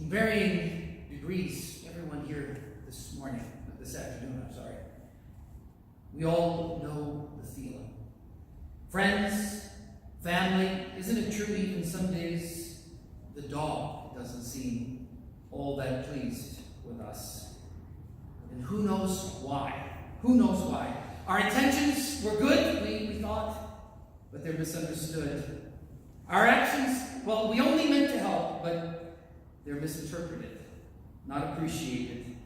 In varying degrees, everyone here this afternoon, we all know the feeling. Friends, family, isn't it true even some days the dog doesn't seem all that pleased with us? And who knows why? Who knows why? Our intentions were good, we thought, but they're misunderstood. Our actions, well, we only meant to help, but they're misinterpreted, not appreciated.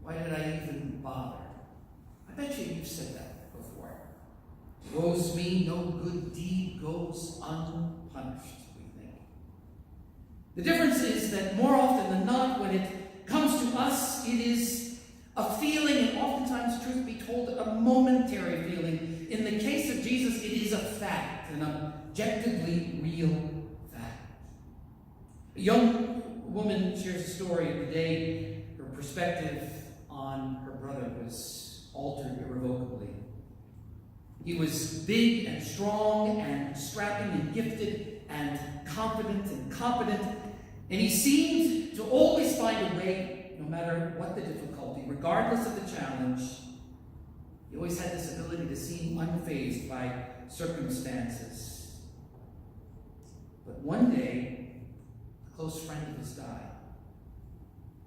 Why did I even bother? I bet you've said that before. Woe's me, no good deed goes unpunished, we think. The difference is that more often than not, when it comes to us, it is a feeling, and oftentimes, truth be told, a momentary feeling. In the case of Jesus, it is a fact, an objectively real fact. A young woman shares a story of the day her perspective on her brother was altered irrevocably. He was big and strong and strapping and gifted and confident and competent, and he seemed to always find a way, no matter what the difficulty, regardless of the challenge. He always had this ability to seem unfazed by circumstances. But one day, a close friend of his died,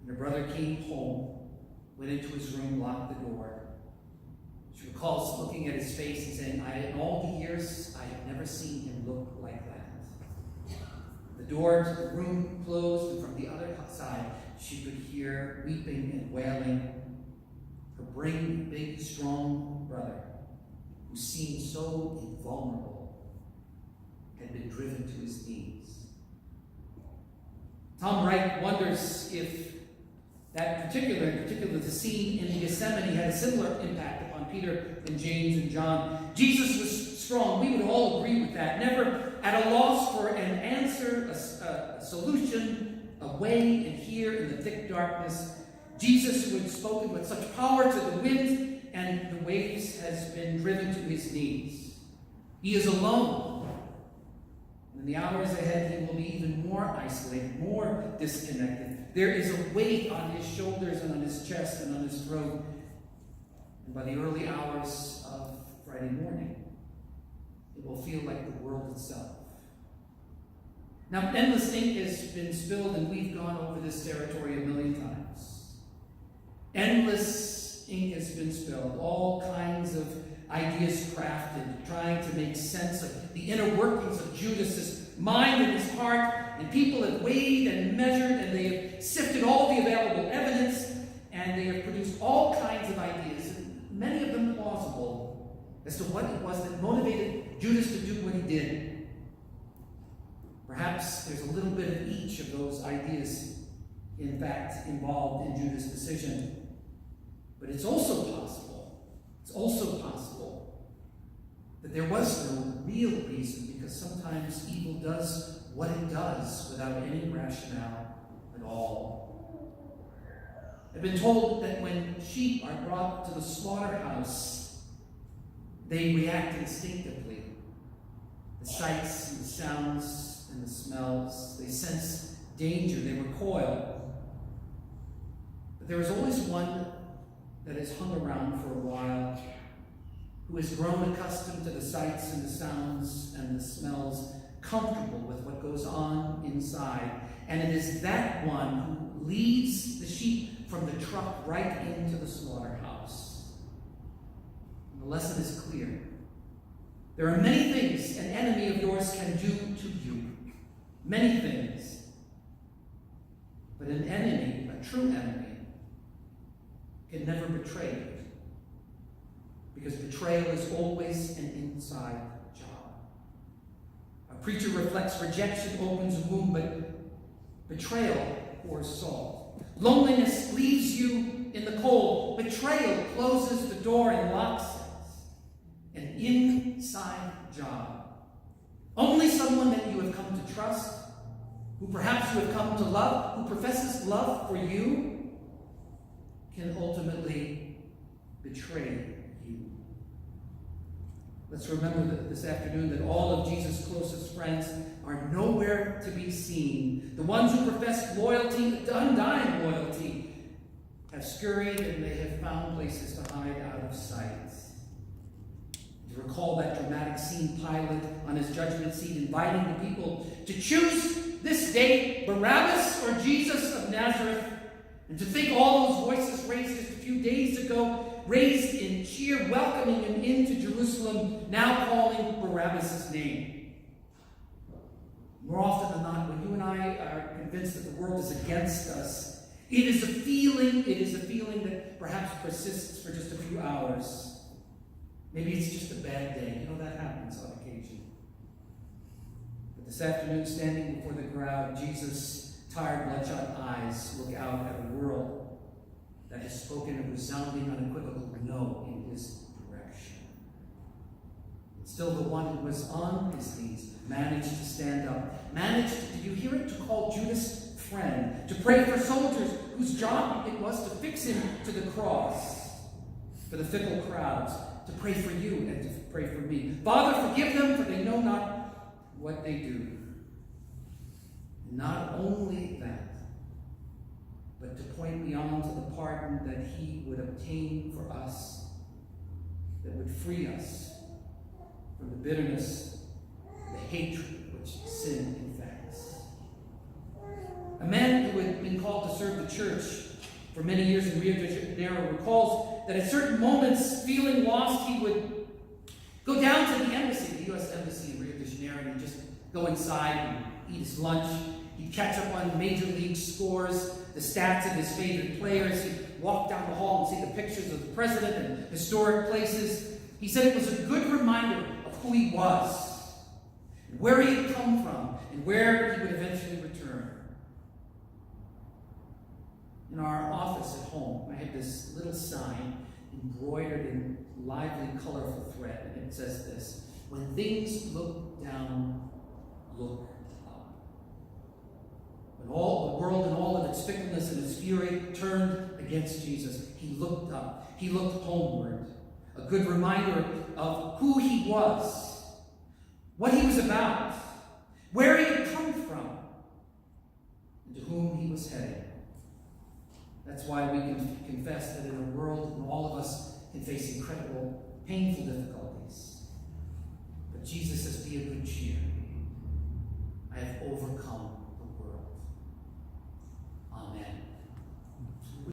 and her brother came home, went into his room, locked the door. She recalls looking at his face and saying, in all the years, I have never seen him look like that. The door to the room closed, and from the other side, she could hear weeping and wailing. Her big, strong brother, who seemed so invulnerable, had been driven to his knees. Tom Wright wonders if that the scene in Gethsemane had a similar impact upon Peter and James and John. Jesus was strong. We would all agree with that. Never at a loss for an answer, a solution, a way, and here in the thick darkness, Jesus, who had spoken with such power to the wind and the waves, has been driven to his knees. He is alone. And in the hours ahead, he will be even more isolated, more disconnected. There is a weight on his shoulders and on his chest and on his throat. And by the early hours of Friday morning, it will feel like the world itself. Now, endless ink has been spilled, and we've gone over this territory a million times. Endless ink has been spilled, all kinds of ideas crafted, trying to make sense of the inner workings of Judas's mind and his heart, and people have weighed and measured, and they have sifted all the available evidence, and they have produced all kinds of ideas, many of them plausible, as to what it was that motivated Judas to do what he did. Perhaps there's a little bit of each of those ideas, in fact, involved in Judas' decision. But it's also possible that there was no real reason, because sometimes evil does what it does without any rationale at all. I've been told that when sheep are brought to the slaughterhouse, they react instinctively. The sights and the sounds and the smells, they sense danger, they recoil. But there is always one that has hung around for a while, who has grown accustomed to the sights and the sounds and the smells, comfortable with what goes on inside. And it is that one who leads the sheep from the truck right into the slaughterhouse. And the lesson is clear. There are many things an enemy of yours can do to you. Many things. But an enemy, a true enemy, can never betray you. Because betrayal is always an inside job. A preacher reflects rejection opens a wound, but betrayal pours salt. Loneliness leaves you in the cold. Betrayal closes the door and locks it. An inside job. Only someone that you have come to trust, who perhaps you have come to love, who professes love for you, can ultimately betray you. Let's remember that this afternoon that all of Jesus' closest friends are nowhere to be seen. The ones who profess loyalty, undying loyalty, have scurried and they have found places to hide out of sight. To recall that dramatic scene, Pilate on his judgment seat inviting the people to choose this day Barabbas or Jesus of Nazareth, and to think all those voices raised just a few days ago, raised in cheer, welcoming him into Jerusalem, now calling Barabbas' name. More often than not, when you and I are convinced that the world is against us, it is a feeling that perhaps persists for just a few hours. Maybe it's just a bad day. You know, that happens on occasion. But this afternoon, standing before the crowd, Jesus' tired, bloodshot eyes look out at a world that has spoken a resounding, unequivocal no in his direction. But still, the one who was on his knees managed to stand up. Managed, did you hear it? To call Judas friend. To pray for soldiers whose job it was to fix him to the cross. For the fickle crowds. To pray for you and to pray for me. Father, forgive them, for they know not what they do. And not only that, but to point beyond to the pardon that he would obtain for us, that would free us from the bitterness, the hatred which sin infects. A man who had been called to serve the church for many years in Rio de Janeiro recalls that at certain moments, feeling lost, he would go down to the embassy, the U.S. Embassy in Rio de Janeiro, and he'd just go inside and eat his lunch. He'd catch up on major league scores, the stats of his favorite players. He'd walk down the hall and see the pictures of the president and historic places. He said it was a good reminder of who he was, where he had come from, and where he would eventually return. In our office at home, I have this little sign embroidered in lively, colorful thread, and it says this: when things look down, look up. When all the world and all of its fickleness and its fury turned against Jesus, he looked up. He looked homeward. A good reminder of who he was, what he was about, where he had come from, and to whom he was heading. That's why we can confess that in a world when all of us can face incredible, painful difficulties, but Jesus says, be of good cheer.